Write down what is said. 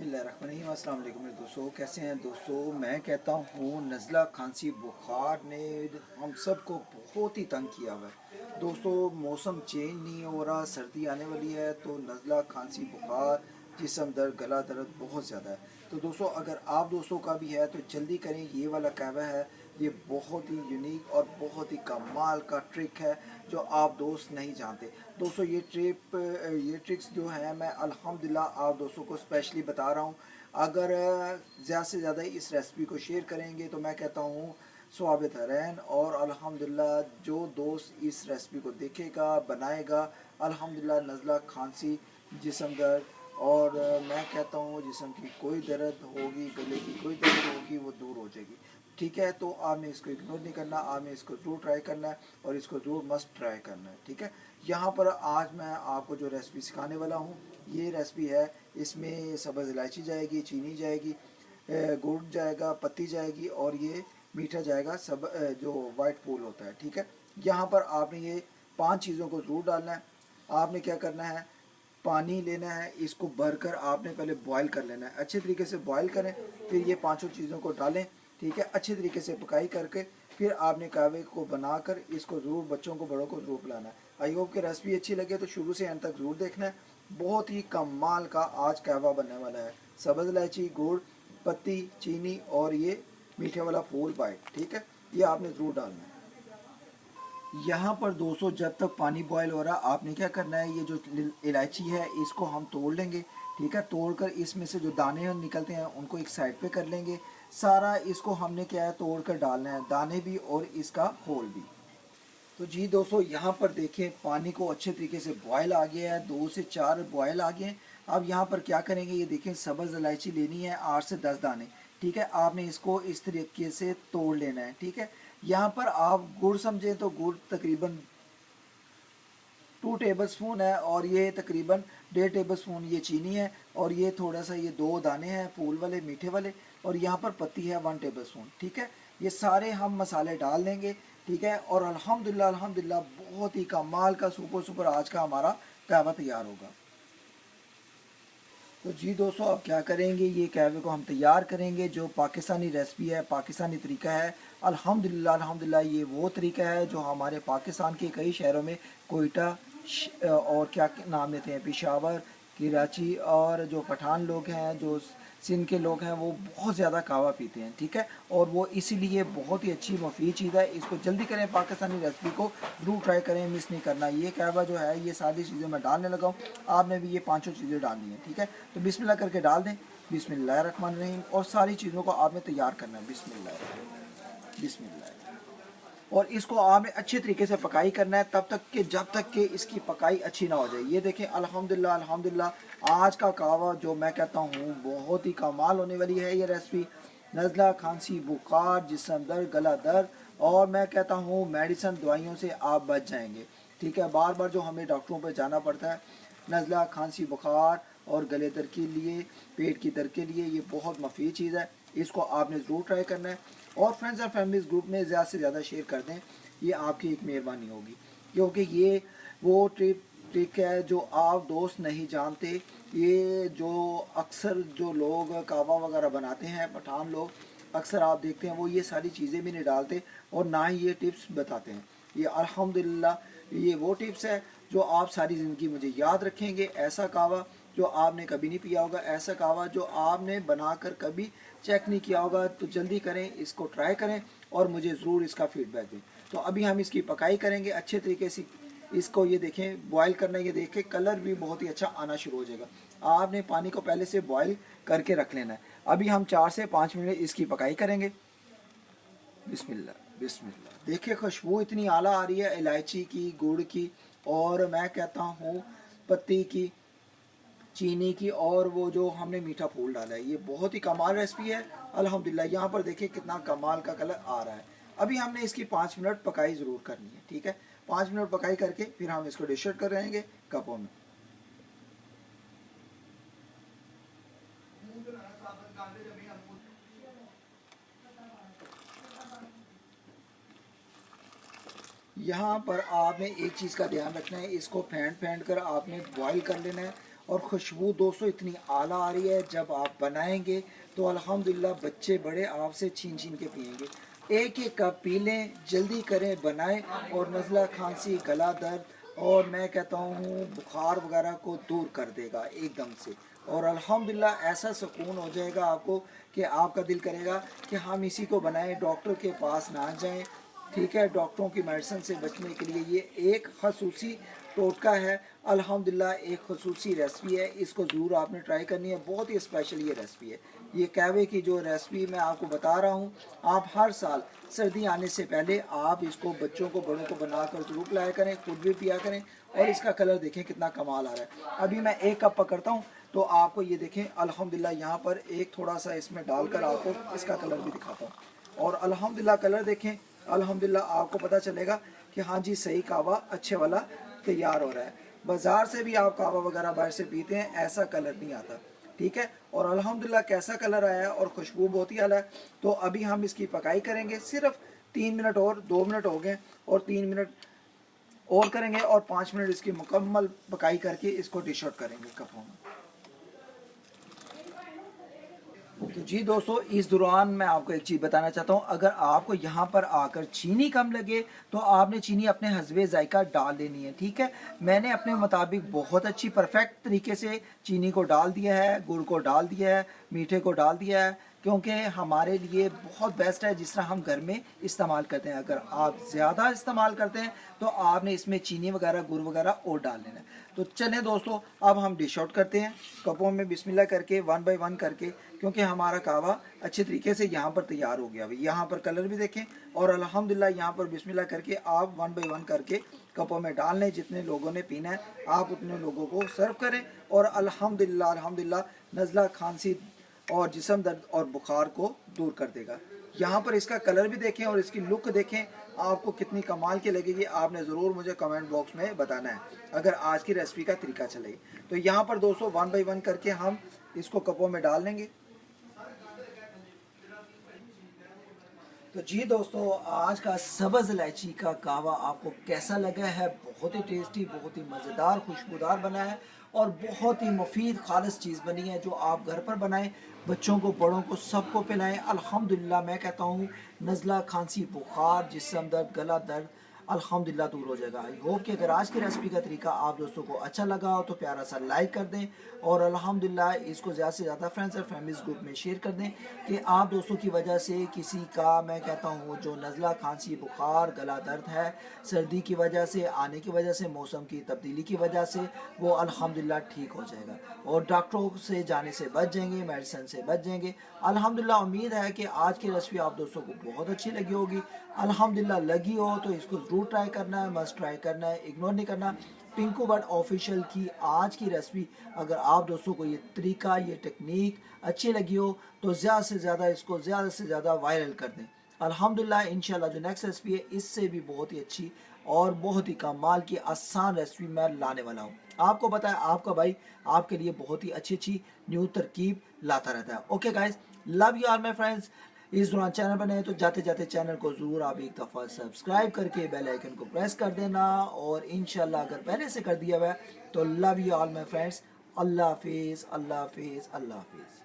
बिस्मिल्लाहिर्रहमानिर्रहीम। अस्सलाम वालेकुम मेरे दोस्तों, कैसे हैं दोस्तों। मैं कहता हूँ नज़ला खांसी बुखार ने हम सब को बहुत ही तंग किया हुआ है दोस्तों। मौसम चेंज नहीं हो रहा, सर्दी आने वाली है तो नज़ला खांसी बुखार, जिस्म दर्द, गला दर्द बहुत ज़्यादा है। तो दोस्तों अगर आप दोस्तों का भी है तो जल्दी करें, ये वाला कहवा है, ये बहुत ही यूनिक और बहुत ही कमाल का ट्रिक है जो आप दोस्त नहीं जानते दोस्तों। ये ट्रिक्स जो है मैं अल्हम्दुलिल्लाह आप दोस्तों को स्पेशली बता रहा हूँ। अगर ज़्यादा से ज़्यादा इस रेसिपी को शेयर करेंगे तो मैं कहता हूँ स्वाबित हरैन। और अल्हम्दुलिल्लाह जो दोस्त इस रेसिपी को देखेगा, बनाएगा, अल्हम्दुलिल्लाह नज़ला खांसी, जिस्म दर्द और मैं कहता हूँ जिस्म की कोई दर्द होगी, गले की कोई दर्द होगी, वो दूर हो जाएगी। ठीक है, तो आपने इसको इग्नोर नहीं करना, आपने इसको ज़रूर ट्राई करना है और इसको ज़रूर मस्ट ट्राई करना है। ठीक है, यहाँ पर आज मैं आपको जो रेसिपी सिखाने वाला हूँ, ये रेसिपी है, इसमें सब्ज़ इलायची जाएगी, चीनी जाएगी, गुड़ जाएगा, पत्ती जाएगी और ये मीठा जाएगा, सब जो वाइट फूल होता है। ठीक है, यहाँ पर आपने ये 5 चीज़ों को ज़रूर डालना है। आपने क्या करना है, पानी लेना है, इसको भरकर आपने पहले बॉईल कर लेना है, अच्छे तरीके से बॉईल करें, फिर ये पांचों चीज़ों को डालें। ठीक है, अच्छे तरीके से पकाई करके फिर आपने कहवे को बनाकर इसको ज़रूर बच्चों को, बड़ों को ज़रूर पिलाना है। आई होप कि रेसिपी अच्छी लगे तो शुरू से एंड तक ज़रूर देखना है। बहुत ही कमाल का आज कहवा बनने वाला है। सब्ज़ इलायची, गुड़, पत्ती, चीनी और ये मीठे वाला फूल बाइट। ठीक है, ये आपने ज़रूर डालना है। यहाँ पर दोस्तों जब तक पानी बॉयल हो रहा आपने क्या करना है, ये जो इलायची है इसको हम तोड़ लेंगे। ठीक है, तोड़कर इसमें से जो दाने निकलते हैं उनको एक साइड पे कर लेंगे। सारा इसको हमने क्या है तोड़ कर डालना है, दाने भी और इसका खोल भी। तो जी दोस्तों यहाँ पर देखें पानी को अच्छे तरीके से बॉयल आ गया है, 2 से 4 बॉयल आ गए हैं। अब यहाँ पर क्या करेंगे, ये देखें सब्ज़ इलायची लेनी है 8 से 10 दाने। ठीक है, आपने इसको इस तरीके से तोड़ लेना है। ठीक है, यहाँ पर आप गुड़ समझें तो गुड़ तकरीबन 2 टेबल स्पून है और ये तकरीबन 1.5 टेबल स्पून ये चीनी है और ये थोड़ा सा ये 2 दाने हैं फूल वाले, मीठे वाले, और यहाँ पर पत्ती है 1 टेबल स्पून। ठीक है, ये सारे हम मसाले डाल देंगे। ठीक है, और अल्हम्दुलिल्लाह अल्हम्दुलिल्लाह बहुत ही कमाल का सुपर सुपर आज का हमारा कहवा तैयार होगा। तो जी दोस्तों अब क्या करेंगे, ये कहवे को हम तैयार करेंगे जो पाकिस्तानी रेसिपी है, पाकिस्तानी तरीका है। अल्हम्दुलिल्लाह अल्हम्दुलिल्लाह ये वो तरीका है जो हमारे पाकिस्तान के कई शहरों में, कोयटा और क्या नाम लेते हैं, पेशावर, कराची और जो पठान लोग हैं, जो सिंध के लोग हैं, वो बहुत ज़्यादा कहवा पीते हैं। ठीक है, और वो इसीलिए बहुत ही अच्छी मुफीद चीज़ है। इसको जल्दी करें, पाकिस्तानी रेसिपी को ज़रूर ट्राई करें, मिस नहीं करना। ये कहवा जो है ये सारी चीज़ें मैं डालने लगा हूँ, आपने भी ये पाँचों चीज़ें डालनी है। ठीक है, तो बिस्मिल्लाह करके डाल दें। बिस्मिल्लाहिर्रहमानिर्रहीम। और सारी चीज़ों को आपने तैयार करना है। बिस्मिल्लाह बिस्मिल्लाह। और इसको आपने अच्छे तरीके से पकाई करना है जब तक कि इसकी पकाई अच्छी ना हो जाए। ये देखें अल्हम्दुलिल्लाह अल्हम्दुलिल्लाह आज का कहवा जो मैं कहता हूँ बहुत ही कमाल होने वाली है। ये रेसिपी नज़ला खांसी बुखार, जिस्म दर्द, गला दर्द और मैं कहता हूँ मेडिसिन दवाइयों से आप बच जाएंगे। ठीक है, बार बार जो हमें डॉक्टरों पर जाना पड़ता है नज़ला खांसी बुखार और गले दर्द के लिए, पेट की दर्द के लिए, ये बहुत मुफीद चीज़ है। इसको आपने ज़रूर ट्राई करना है और फ्रेंड्स एंड फैमिलीज ग्रुप में ज़्यादा से ज़्यादा शेयर कर दें, ये आपकी एक मेहरबानी होगी। क्योंकि ये वो ट्रिक है जो आप दोस्त नहीं जानते। ये जो अक्सर जो लोग कहवा वगैरह बनाते हैं, पठान लोग अक्सर आप देखते हैं वो ये सारी चीज़ें भी नहीं डालते और ना ही ये टिप्स बताते हैं। ये अल्हम्दुलिल्लाह ये वो टिप्स है जो आप सारी ज़िंदगी मुझे याद रखेंगे। ऐसा कहवा जो आपने कभी नहीं पिया होगा, ऐसा कहवा जो आपने बनाकर कभी चेक नहीं किया होगा, तो जल्दी करें, इसको ट्राई करें और मुझे ज़रूर इसका फीडबैक दें। तो अभी हम इसकी पकाई करेंगे अच्छे तरीके से। इसको ये देखें बॉईल करना, ये देखें कलर भी बहुत ही अच्छा आना शुरू हो जाएगा। आपने पानी को पहले से बॉईल करके रख लेना है। अभी हम 4 से 5 मिनट इसकी पकाई करेंगे। बिस्मिल्लाह बिस्मिल्लाह। देखिए खुशबू इतनी आला आ रही है इलायची की, गुड़ की और मैं कहता हूँ पत्ती की, चीनी की और वो जो हमने मीठा फूल डाला है। ये बहुत ही कमाल रेसिपी है अल्हम्दुलिल्लाह। यहाँ पर देखिए कितना कमाल का कलर आ रहा है। अभी हमने इसकी 5 मिनट पकाई ज़रूर करनी है। ठीक है, 5 मिनट पकाई करके फिर हम इसको डिश आउट कर रहेंगे कपों में। यहाँ पर आपने एक चीज़ का ध्यान रखना है, इसको फेंट फेंट कर आपने बॉईल कर लेना है और खुशबू दोस्तों इतनी आला आ रही है। जब आप बनाएंगे तो अल्हम्दुलिल्लाह बच्चे बड़े आपसे छीन छीन के पिएंगे। एक एक कप पी लें, जल्दी करें बनाएं, और नज़ला, खांसी, गला दर्द और मैं कहता हूँ बुखार वगैरह को दूर कर देगा एकदम से। और अल्हम्दुलिल्लाह ऐसा सुकून हो जाएगा आपको कि आपका दिल करेगा कि हम इसी को बनाएं, डॉक्टर के पास ना जाएं। ठीक है, डॉक्टरों की मेडिसिन से बचने के लिए ये एक खसूसी टोटका है। अल्हम्दुलिल्लाह एक खसूसी रेसिपी है, इसको ज़रूर आपने ट्राई करनी है। बहुत ही स्पेशल ये रेसिपी है। ये कहवे की जो रेसिपी मैं आपको बता रहा हूँ, आप हर साल सर्दी आने से पहले आप इसको बच्चों को, बड़ों को बनाकर ज़रूर पिलाया करें, खुद भी पिया करें। और इसका कलर देखें कितना कमाल आ रहा है। अभी मैं एक कप पकड़ता हूँ तो आपको ये देखें अल्हम्दुलिल्लाह यहाँ पर एक थोड़ा सा इसमें डालकर आपको इसका कलर भी दिखाता हूँ। और अल्हम्दुलिल्लाह कलर देखें, अल्हम्दुलिल्लाह आपको पता चलेगा कि हाँ जी सही कहवा अच्छे वाला तैयार हो रहा है। बाज़ार से भी आप कहवा वगैरह बाहर से पीते हैं, ऐसा कलर नहीं आता। ठीक है, और अल्हम्दुलिल्लाह कैसा कलर आया है और खुशबू बहुत ही आला है। तो अभी हम इसकी पकाई करेंगे सिर्फ 3 मिनट और, 2 मिनट हो गए और 3 मिनट और करेंगे और 5 मिनट इसकी मुकम्मल पकाई करके इसको डिश आउट करेंगे कपों में। तो जी दोस्तों, इस दौरान मैं आपको एक चीज़ बताना चाहता हूँ। अगर आपको यहाँ पर आकर चीनी कम लगे तो आपने चीनी अपने हस्बे जायका डाल लेनी है। ठीक है, मैंने अपने मुताबिक बहुत अच्छी परफेक्ट तरीके से चीनी को डाल दिया है, गुड़ को डाल दिया है, मीठे को डाल दिया है, क्योंकि हमारे लिए बहुत बेस्ट है जिस तरह हम घर में इस्तेमाल करते हैं। अगर आप ज़्यादा इस्तेमाल करते हैं तो आपने इसमें चीनी वगैरह, गुड़ वगैरह और डाल लेना है। तो चलें दोस्तों, अब हम डिश आउट करते हैं कपों में बिस्मिल्लाह करके, 1 बाय 1 करके, क्योंकि हमारा कहवा अच्छे तरीके से यहाँ पर तैयार हो गया। यहाँ पर कलर भी देखें और अल्हम्दुलिल्लाह यहाँ पर बिस्मिल्लाह करके आप 1 बाय 1 करके कपों में डाल लें। जितने लोगों ने पीना है आप उतने लोगों को सर्व करें। और अल्हम्दुलिल्लाह अल्हम्दुलिल्लाह नज़ला, खांसी और जिस्म दर्द और बुखार को दूर कर देगा। यहाँ पर इसका कलर भी देखें और इसकी लुक देखें, आपको कितनी कमाल की लगेगी। आपने ज़रूर मुझे कमेंट बॉक्स में बताना है अगर आज की रेसिपी का तरीका चले। तो यहाँ पर दोस्तों 1 बाय 1 करके हम इसको कपों में डाल लेंगे। तो जी दोस्तों, आज का सब्ज़ इलायची का कहवा आपको कैसा लगा है? बहुत ही टेस्टी, बहुत ही मज़ेदार, खुशबूदार बना है और बहुत ही मुफीद खालिस चीज़ बनी है, जो आप घर पर बनाएं, बच्चों को, बड़ों को, सबको पिलाएं। अल्हम्दुलिल्लाह मैं कहता हूँ नज़ला, खांसी, बुखार, जिस्म दर्द, गला दर्द अल्हम्दुलिल्लाह दूर हो जाएगा। आई होप कि अगर आज की रेसिपी का तरीका आप दोस्तों को अच्छा लगा हो तो प्यारा सा लाइक कर दें और अल्हम्दुलिल्लाह इसको ज़्यादा से ज़्यादा फ्रेंड्स और फैमिलीज ग्रुप में शेयर कर दें कि आप दोस्तों की वजह से किसी का, मैं कहता हूँ, जो नज़ला, खांसी, बुखार, गला दर्द है, सर्दी की वजह से, आने की वजह से, मौसम की तब्दीली की वजह से, वो अल्हम्दुलिल्लाह ठीक हो जाएगा और डॉक्टरों से जाने से बच जाएंगे, मेडिसिन से बच जाएंगे। अल्हम्दुलिल्लाह उम्मीद है कि आज की रेसिपी आप दोस्तों को बहुत अच्छी लगी होगी। अल्हम्दुलिल्लाह लगी हो तो इसको ज़रूर ट्राई करना है, मस्ट ट्राई करना है, इग्नोर नहीं करना। पिंकू बट ऑफिशियल की आज की रेसिपी अगर आप दोस्तों को ये तरीका, ये टेक्निक अच्छी लगी हो तो ज़्यादा से ज़्यादा इसको ज़्यादा से ज़्यादा वायरल कर दें। अल्हम्दुलिल्लाह इंशाल्लाह जो नेक्स्ट रेसिपी है इससे भी बहुत ही अच्छी और बहुत ही कमाल की आसान रेसिपी मैं लाने वाला हूँ। आपको पता है आपका भाई आपके लिए बहुत ही अच्छी अच्छी न्यू तरकीब लाता रहता है। Okay guys, love you all my friends. इस दौरान चैनल पर नए तो जाते जाते चैनल को ज़रूर आप एक दफ़ा सब्सक्राइब करके बेल आइकन को प्रेस कर देना और इंशाल्लाह अगर पहले से कर दिया हुआ है तो love you all my friends. अल्लाह हाफिज़, अल्लाह हाफिज़, अल्लाह हाफिज़।